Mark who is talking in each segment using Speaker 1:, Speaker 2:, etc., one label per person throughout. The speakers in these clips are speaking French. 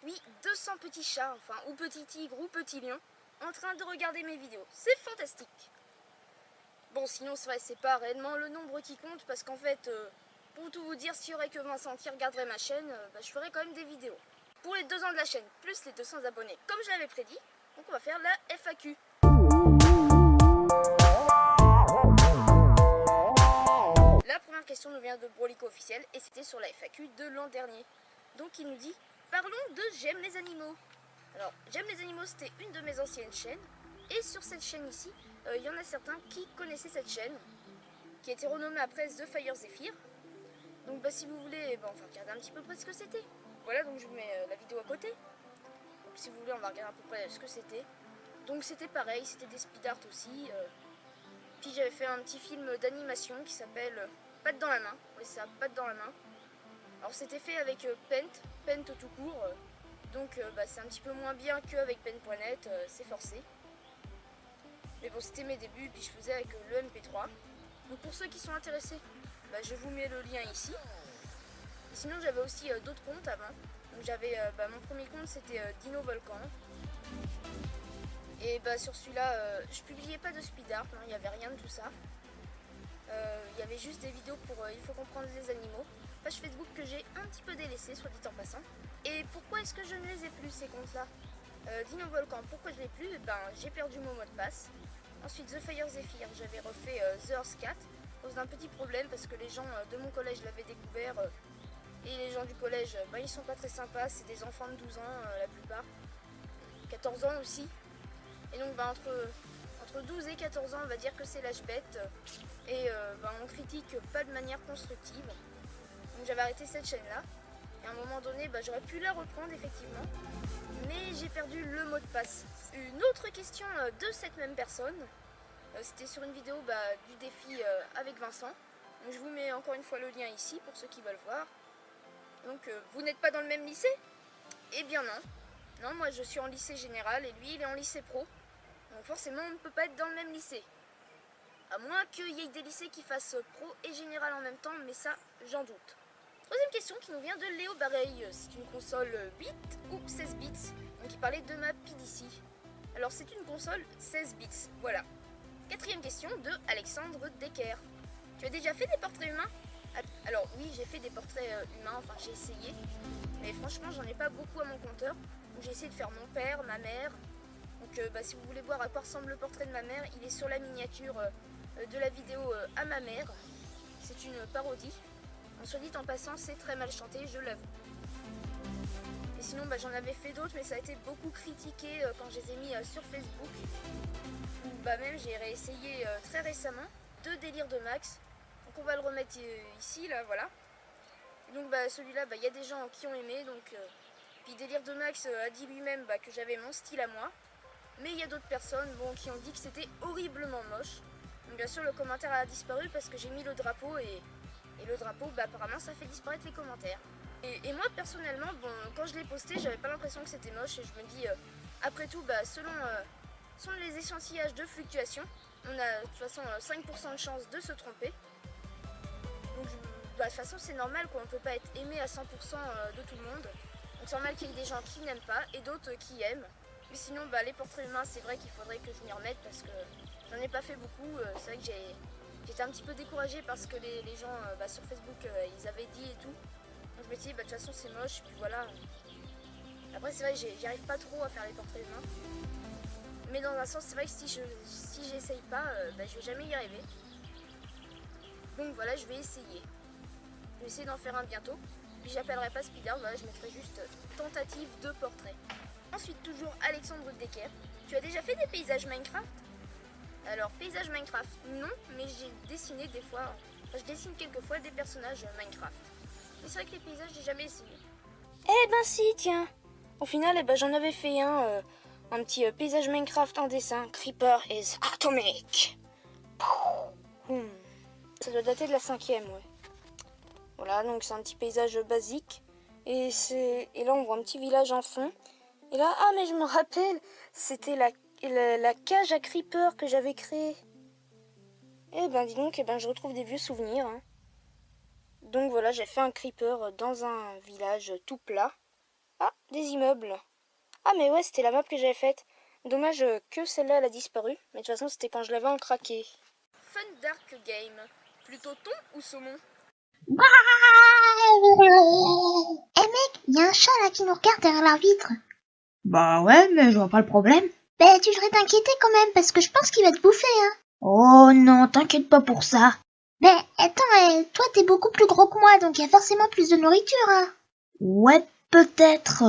Speaker 1: puis 200 petits chats, enfin, ou petits tigres, ou petits lions, en train de regarder mes vidéos. C'est fantastique. Bon, sinon, c'est vrai, c'est pas réellement le nombre qui compte, parce qu'en fait, pour tout vous dire, s'il y aurait que Vincent qui regarderait ma chaîne, je ferais quand même des vidéos. Pour les 2 ans de la chaîne, plus les 200 abonnés, comme je l'avais prédit, donc on va faire la FAQ. La première question nous vient de Brolico officiel, et c'était sur la FAQ de l'an dernier. Donc il nous dit, parlons de J'aime les animaux. Alors, J'aime les animaux, c'était une de mes anciennes chaînes, et sur cette chaîne ici, il y en a certains qui connaissaient cette chaîne, qui a été renommée après The Fire Zephyr. Donc si vous voulez, on va regarder un petit peu près ce que c'était. Voilà, donc je vous mets la vidéo à côté. Donc si vous voulez, on va regarder à peu près ce que c'était. Donc c'était pareil, c'était des speed art aussi. Puis j'avais fait un petit film d'animation qui s'appelle Patte dans la main. Oui, c'est ça, Patte dans la main. Alors c'était fait avec Paint tout court. Donc c'est un petit peu moins bien qu'avec Paint.net, c'est forcé. Mais bon, c'était mes débuts, puis je faisais avec le MP3. Donc pour ceux qui sont intéressés, je vous mets le lien ici. Et sinon j'avais aussi d'autres comptes avant. Donc j'avais mon premier compte, c'était Dino Volcan. Et sur celui-là, je publiais pas de speed art, il n'y avait rien de tout ça. Il y avait juste des vidéos pour Il faut comprendre les animaux. Page Facebook que j'ai un petit peu délaissée, soit dit en passant. Et pourquoi est-ce que je ne les ai plus, ces comptes-là? Dino Volcan, pourquoi je l'ai plus? J'ai perdu mon mot de passe. Ensuite, The Fire Zephyr, j'avais refait The Earth Cat. À cause d'un petit problème, parce que les gens de mon collège l'avaient découvert. Et les gens du collège, ils sont pas très sympas, c'est des enfants de 12 ans la plupart. 14 ans aussi. Et donc entre 12 et 14 ans, on va dire que c'est l'âge bête. Et on critique pas de manière constructive. Donc j'avais arrêté cette chaîne-là. Et à un moment donné, j'aurais pu la reprendre effectivement. Mais j'ai perdu le mot de passe. Une autre question de cette même personne. C'était sur une vidéo du défi avec Vincent. Donc je vous mets encore une fois le lien ici pour ceux qui veulent voir. Donc vous n'êtes pas dans le même lycée? Eh bien non. Non, moi je suis en lycée général et lui il est en lycée pro. Donc forcément on ne peut pas être dans le même lycée. À moins qu'il y ait des lycées qui fassent pro et général en même temps, mais ça j'en doute. Troisième question qui nous vient de Léo Bareil. C'est une console 8 ou 16 bits. Donc il parlait de ma PDC. Alors c'est une console 16 bits, voilà. Quatrième question de Alexandre Decker. Tu as déjà fait des portraits humains? Alors oui, j'ai fait des portraits humains, enfin j'ai essayé. Mais franchement j'en ai pas beaucoup à mon compteur. Donc j'ai essayé de faire mon père, ma mère. Donc si vous voulez voir à quoi ressemble le portrait de ma mère, il est sur la miniature de la vidéo à ma mère. C'est une parodie. Soit dit en passant, c'est très mal chanté, je l'avoue. Et sinon, j'en avais fait d'autres, mais ça a été beaucoup critiqué quand je les ai mis sur Facebook. Ou même j'ai réessayé très récemment de Délire de Max. Donc on va le remettre ici, là, voilà. Et donc celui-là, il y a des gens qui ont aimé. Donc, puis Délire de Max a dit lui-même que j'avais mon style à moi. Mais il y a d'autres personnes qui ont dit que c'était horriblement moche. Donc bien sûr, le commentaire a disparu parce que j'ai mis le drapeau et le drapeau, apparemment, ça fait disparaître les commentaires. Et moi, personnellement, quand je l'ai posté, j'avais pas l'impression que c'était moche. Et je me dis, après tout, selon les échantillage de fluctuation, on a de toute façon 5% de chance de se tromper. Donc, de toute façon, c'est normal qu'on ne peut pas être aimé à 100% de tout le monde. Donc, c'est normal qu'il y ait des gens qui n'aiment pas et d'autres qui aiment. Mais sinon, les portraits humains, c'est vrai qu'il faudrait que je m'y remette parce que j'en ai pas fait beaucoup. C'est vrai que j'étais un petit peu découragée parce que les gens sur Facebook ils avaient dit et tout. Donc je me suis dit de toute façon c'est moche et puis voilà. Après c'est vrai que j'y arrive pas trop à faire les portraits humains. Mais dans un sens c'est vrai que si j'essaye pas, je vais jamais y arriver. Donc voilà, je vais essayer. Je vais essayer d'en faire un bientôt. Puis j'appellerai pas speed art, je mettrai juste tentative de portrait. Ensuite toujours Alexandre Decker. Tu as déjà fait des paysages Minecraft? Alors, paysage Minecraft, non, mais j'ai dessiné des fois, je dessine quelquefois des personnages Minecraft. Mais c'est vrai que les paysages, j'ai jamais essayé. Eh ben si, tiens. Au final, j'en avais fait un petit paysage Minecraft en dessin. Creeper is atomic. Ça doit dater de la 5e, ouais. Voilà, donc c'est un petit paysage basique. Et là, on voit un petit village en fond. Et là, mais je me rappelle, c'était la cage à creeper que j'avais créée. Eh ben dis donc, je retrouve des vieux souvenirs. Donc voilà, j'ai fait un creeper dans un village tout plat. Ah, des immeubles. Ah mais ouais, c'était la map que j'avais faite. Dommage que celle-là elle a disparu, mais de toute façon c'était quand je l'avais en craqué. Fun Dark Game. Plutôt thon ou saumon?
Speaker 2: Eh mec, y a un chat là qui nous regarde derrière la vitre.
Speaker 3: Bah ouais, mais je vois pas le problème.
Speaker 2: Ben tu devrais t'inquiéter quand même parce que je pense qu'il va te bouffer hein.
Speaker 3: Oh non, t'inquiète pas pour ça.
Speaker 2: Ben attends, toi t'es beaucoup plus gros que moi donc y a forcément plus de nourriture hein.
Speaker 3: Ouais, peut-être.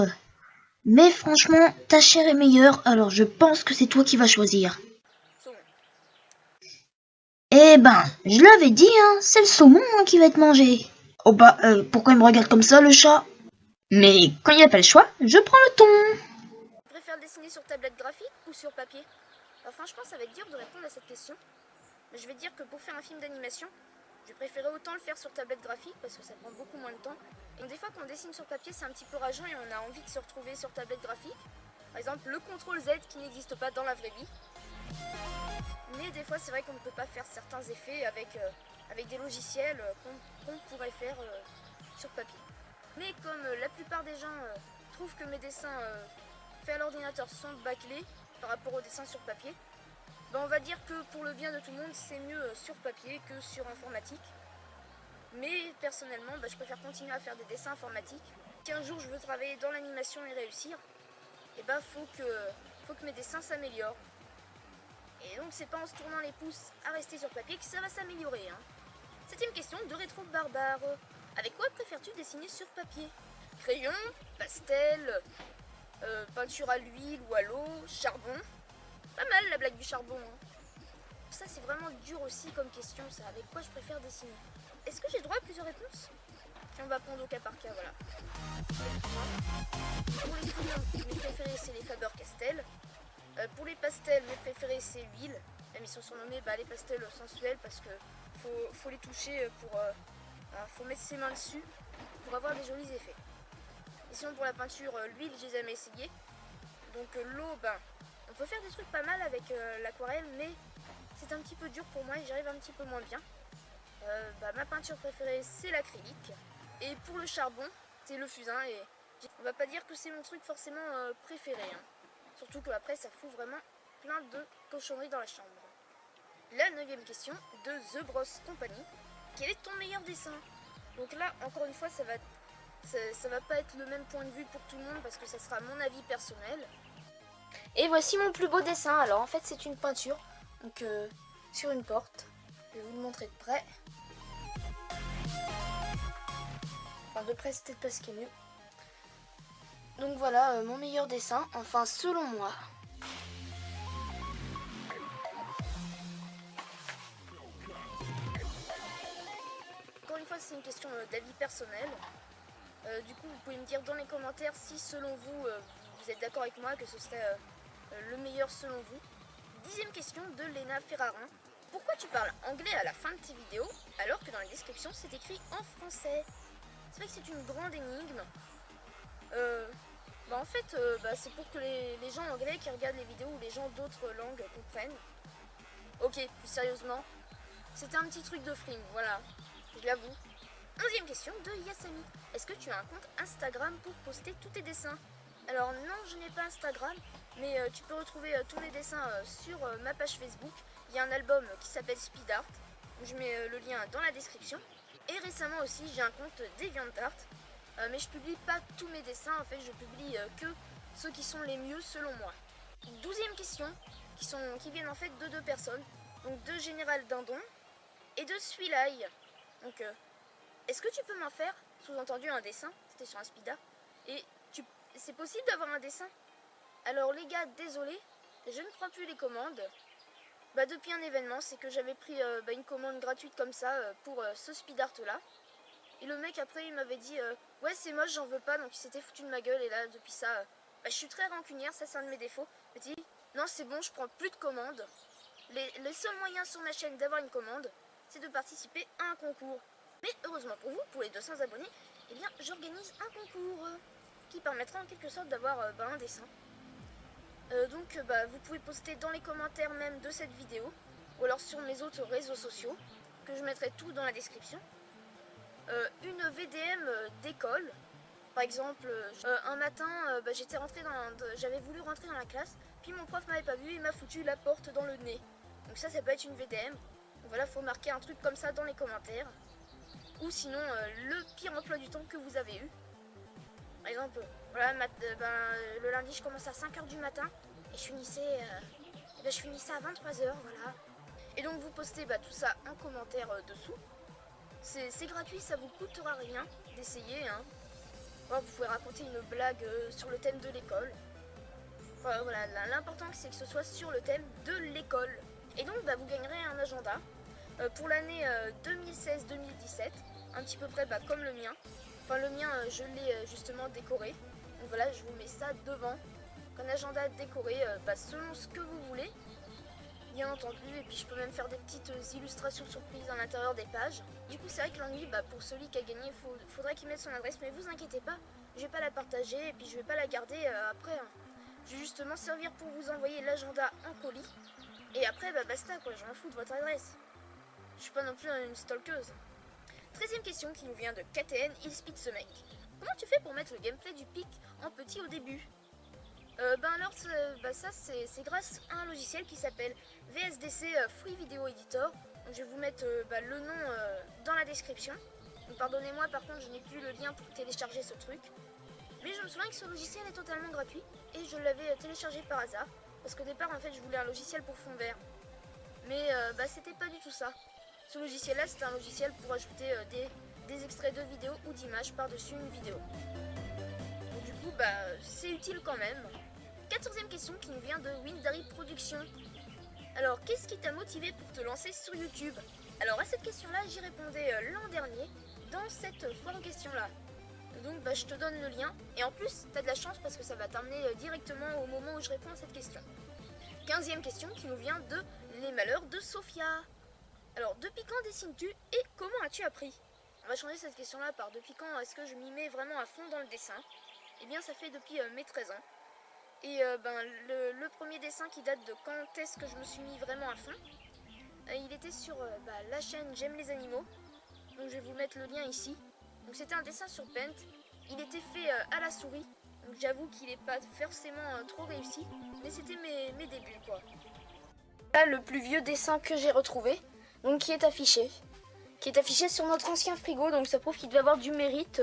Speaker 3: Mais franchement, ta chair est meilleure, alors je pense que c'est toi qui vas choisir.
Speaker 1: Saumon.
Speaker 3: Eh ben, je l'avais dit, hein, c'est le saumon hein, qui va être mangé. Oh bah, pourquoi il me regarde comme ça, le chat? Mais quand il n'y a pas le choix, je prends le thon.
Speaker 1: Tu préfères dessiner sur tablette graphique ou sur papier? Franchement, ça va être dur de répondre à cette question. Mais je vais te dire que pour faire un film d'animation, je préférais autant le faire sur tablette graphique parce que ça prend beaucoup moins de temps. Et des fois, quand on dessine sur papier, c'est un petit peu rageant et on a envie de se retrouver sur tablette graphique. Par exemple, le CTRL Z qui n'existe pas dans la vraie vie. Mais des fois, c'est vrai qu'on ne peut pas faire certains effets avec des logiciels qu'on pourrait faire sur papier. Mais comme la plupart des gens trouvent que mes dessins faits à l'ordinateur sont bâclés par rapport aux dessins sur papier, on va dire que pour le bien de tout le monde, c'est mieux sur papier que sur informatique. Mais personnellement, je préfère continuer à faire des dessins informatiques. Si un jour je veux travailler dans l'animation et réussir, faut que mes dessins s'améliorent. Et donc c'est pas en se tournant les pouces à rester sur papier que ça va s'améliorer. Hein. 7ème question de Rétro Barbare. Avec quoi préfères-tu dessiner sur papier? Crayon, pastel, peinture à l'huile ou à l'eau, charbon? Pas mal la blague du charbon. Hein. Ça c'est vraiment dur aussi comme question, ça. Avec quoi je préfère dessiner? Est-ce que j'ai droit à plusieurs réponses? Puis on va prendre au cas par cas, voilà. Pour les crayons, mes préférés c'est les Faber-Castell. Pour les pastels, mes préférés c'est l'huile. Même ils sont surnommés les pastels sensuels parce que faut les toucher faut mettre ses mains dessus pour avoir des jolis effets. Et sinon pour la peinture, l'huile j'ai jamais essayé. Donc l'eau, on peut faire des trucs pas mal avec l'aquarelle, mais c'est un petit peu dur pour moi et j'y arrive un petit peu moins bien. Ma peinture préférée c'est l'acrylique. Et pour le charbon, c'est le fusain. Et on va pas dire que c'est mon truc forcément préféré. Hein. Surtout qu'après ça fout vraiment plein de cochonneries dans la chambre. La 9ème question de The Bros Company. Quel est ton meilleur dessin? Donc là, encore une fois, ça va pas être le même point de vue pour tout le monde parce que ça sera mon avis personnel. Et voici mon plus beau dessin. Alors en fait c'est une peinture donc sur une porte. Je vais vous le montrer de près. Enfin de près c'est peut-être pas ce qui est mieux. Donc voilà mon meilleur dessin, enfin selon moi. Encore une fois c'est une question d'avis personnel. Du coup vous pouvez me dire dans les commentaires si selon vous vous êtes d'accord avec moi que ce serait le meilleur selon vous. 10ème question de Léna Ferrarin. Pourquoi tu parles anglais à la fin de tes vidéos alors que dans la description c'est écrit en français? C'est vrai que c'est une grande énigme. En fait c'est pour que les gens anglais qui regardent les vidéos ou les gens d'autres langues comprennent. Ok, plus sérieusement, c'était un petit truc de frime, voilà, je l'avoue. 11ème question de Yasami. Est-ce que tu as un compte Instagram pour poster tous tes dessins? Alors non, je n'ai pas Instagram, mais tu peux retrouver tous mes dessins sur ma page Facebook. Il y a un album qui s'appelle Speed Art, je mets le lien dans la description. Et récemment aussi, j'ai un compte DeviantArt, mais je publie pas tous mes dessins, en fait je publie que ceux qui sont les mieux selon moi. 12ème question, qui viennent en fait de deux personnes, donc de Général Dindon et de Suilaï. Donc est-ce que tu peux m'en faire, sous-entendu un dessin? C'était sur un speed art. Et c'est possible d'avoir un dessin? Alors les gars, désolé, je ne prends plus les commandes. Depuis un événement, c'est que j'avais pris une commande gratuite comme ça pour ce speed art là. Et le mec après il m'avait dit ouais c'est moche, j'en veux pas, donc il s'était foutu de ma gueule. Et là depuis ça, je suis très rancunière, ça c'est un de mes défauts. Il m'a dit non c'est bon, je prends plus de commandes. Les seuls moyens sur ma chaîne d'avoir une commande, c'est de participer à un concours. Mais heureusement pour vous, pour les 200 abonnés, j'organise un concours qui permettra en quelque sorte d'avoir un dessin. Vous pouvez poster dans les commentaires même de cette vidéo, ou alors sur mes autres réseaux sociaux, que je mettrai tout dans la description. Une VDM d'école, Par exemple, un matin, j'avais voulu rentrer dans la classe, puis mon prof m'avait pas vu et m'a foutu la porte dans le nez. Donc ça peut être une VDM. Donc voilà, faut marquer un truc comme ça dans les commentaires. Ou sinon, le pire emploi du temps que vous avez eu. Par exemple, voilà, le lundi, je commence à 5h du matin et je finissais à 23h, voilà. Et donc vous postez tout ça en commentaire dessous. C'est gratuit, ça vous coûtera rien d'essayer. Hein. Voilà, vous pouvez raconter une blague sur le thème de l'école. Enfin, voilà, l'important c'est que ce soit sur le thème de l'école. Et donc vous gagnerez un agenda pour l'année 2016-2017, un petit peu près comme le mien. Enfin le mien je l'ai justement décoré. Donc voilà, je vous mets ça devant. Un agenda décoré selon ce que vous voulez. Bien entendu, et puis je peux même faire des petites illustrations surprises à l'intérieur des pages. Du coup c'est vrai que l'ennui, pour celui qui a gagné, faudrait qu'il mette son adresse, mais vous inquiétez pas, je vais pas la partager et puis je vais pas la garder après. Hein. Je vais justement servir pour vous envoyer l'agenda en colis, et après basta quoi, je m'en fous de votre adresse. Je suis pas non plus une stalkeuse. 13e question qui nous vient de KTN, il speed ce mec. Comment tu fais pour mettre le gameplay du pic en petit au début ? Alors ça c'est grâce à un logiciel qui s'appelle VSDC Free Video Editor. Donc, je vais vous mettre le nom dans la description. Donc, pardonnez-moi, par contre je n'ai plus le lien pour télécharger ce truc. Mais je me souviens que ce logiciel est totalement gratuit et je l'avais téléchargé par hasard. Parce qu'au départ en fait je voulais un logiciel pour fond vert. Mais c'était pas du tout ça. Ce logiciel là c'était un logiciel pour ajouter des extraits de vidéos ou d'images par-dessus une vidéo. Donc, du coup c'est utile quand même. 14e question qui nous vient de Windary Productions. Alors, qu'est-ce qui t'a motivé pour te lancer sur YouTube? Alors, à cette question-là, j'y répondais l'an dernier dans cette foire aux questions-là. Donc, je te donne le lien. Et en plus, t'as de la chance parce que ça va t'amener directement au moment où je réponds à cette question. 15e question qui nous vient de Les Malheurs de Sophia. Alors, depuis quand dessines-tu et comment as-tu appris? On va changer cette question-là par depuis quand est-ce que je m'y mets vraiment à fond dans le dessin? Eh bien, ça fait depuis mes 13 ans. Et le premier dessin qui date de quand est-ce que je me suis mis vraiment à fond, il était sur la chaîne J'aime les animaux. Donc je vais vous mettre le lien ici. Donc c'était un dessin sur Paint. Il était fait à la souris. Donc j'avoue qu'il n'est pas forcément trop réussi. Mais c'était mes débuts quoi. Là le plus vieux dessin que j'ai retrouvé. Donc qui est affiché. Qui est affiché sur notre ancien frigo. Donc ça prouve qu'il devait avoir du mérite.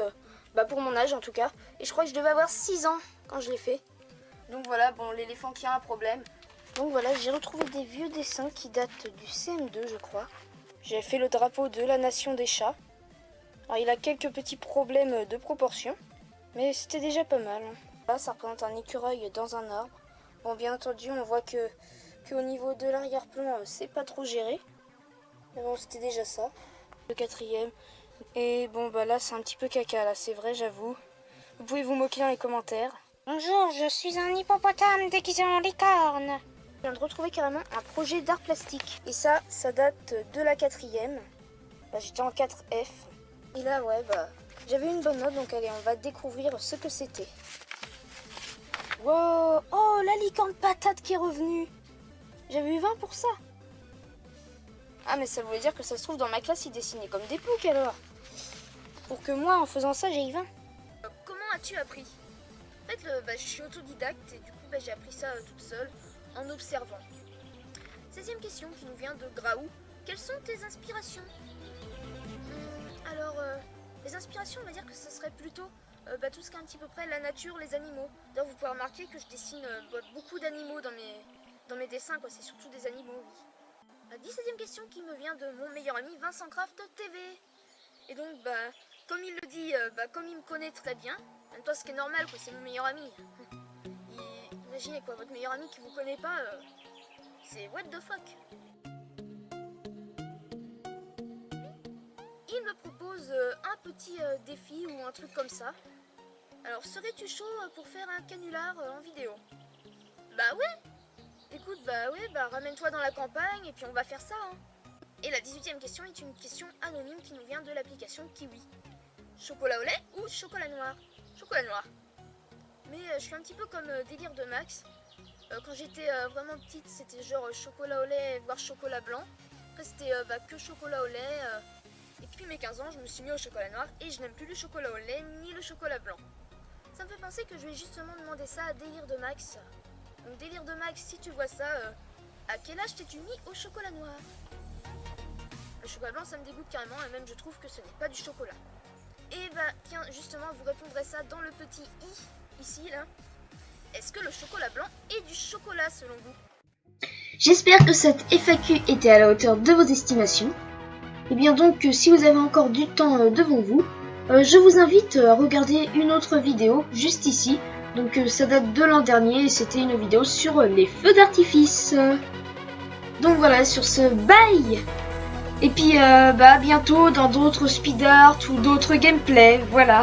Speaker 1: Pour mon âge en tout cas. Et je crois que je devais avoir 6 ans quand je l'ai fait. Donc voilà, l'éléphant qui a un problème. Donc voilà, j'ai retrouvé des vieux dessins qui datent du CM2, je crois. J'ai fait le drapeau de la nation des chats. Alors il a quelques petits problèmes de proportion, mais c'était déjà pas mal. Là, ça représente un écureuil dans un arbre. Bon, bien entendu, on voit que au niveau de l'arrière-plan, c'est pas trop géré. Mais bon, c'était déjà ça. Le 4e. Et là, c'est un petit peu caca, là, c'est vrai, j'avoue. Vous pouvez vous moquer dans les commentaires.
Speaker 2: Bonjour, je suis un hippopotame déguisé en licorne.
Speaker 1: Je viens de retrouver carrément un projet d'art plastique. Et ça date de la 4e. J'étais en 4F. Et là, j'avais une bonne note, donc allez, on va découvrir ce que c'était. Wow! Oh, la licorne patate qui est revenue! J'avais eu 20 pour ça. Ah, mais ça voulait dire que ça se trouve dans ma classe, ils dessinaient comme des ploucs alors. Pour que moi, en faisant ça, j'ai eu 20. Comment as-tu appris? En fait, je suis autodidacte et du coup, j'ai appris ça toute seule en observant. 16e question qui nous vient de Graou. Quelles sont tes inspirations? Alors, les inspirations, on va dire que ce serait plutôt tout ce qui est un petit peu près la nature, les animaux. D'ailleurs, vous pouvez remarquer que je dessine beaucoup d'animaux dans mes dessins, quoi. C'est surtout des animaux, oui. La 17e question qui me vient de mon meilleur ami Vincent Craft TV. Et donc, comme il le dit, comme il me connaît très bien, même toi, ce qui est normal, quoi, c'est mon meilleur ami. Imaginez quoi, votre meilleur ami qui vous connaît pas, c'est what the fuck. Il me propose un petit défi ou un truc comme ça. Alors, serais-tu chaud pour faire un canular en vidéo? Bah ouais. Écoute, ramène-toi dans la campagne et puis on va faire ça. Hein. Et la 18e question est une question anonyme qui nous vient de l'application Kiwi. Chocolat au lait ou chocolat noir? Chocolat noir. Mais je suis un petit peu comme délire de Max. Quand j'étais vraiment petite, c'était genre chocolat au lait, voire chocolat blanc. Après, c'était que chocolat au lait. Et puis mes 15 ans, je me suis mis au chocolat noir et je n'aime plus le chocolat au lait ni le chocolat blanc. Ça me fait penser que je vais justement demander ça à Délire de Max. Donc Délire de Max, si tu vois ça, à quel âge t'es-tu mis au chocolat noir? Le chocolat blanc, ça me dégoûte carrément, et même je trouve que ce n'est pas du chocolat. Et bah tiens, justement, vous répondrez ça dans le petit i, ici, là. Est-ce que le chocolat blanc est du chocolat selon vous?
Speaker 3: J'espère que cette FAQ était à la hauteur de vos estimations. Et bien donc, si vous avez encore du temps devant vous, je vous invite à regarder une autre vidéo juste ici. Donc ça date de l'an dernier et c'était une vidéo sur les feux d'artifice. Donc voilà, sur ce, bye! Et puis à bientôt dans d'autres speed art ou d'autres gameplays, voilà.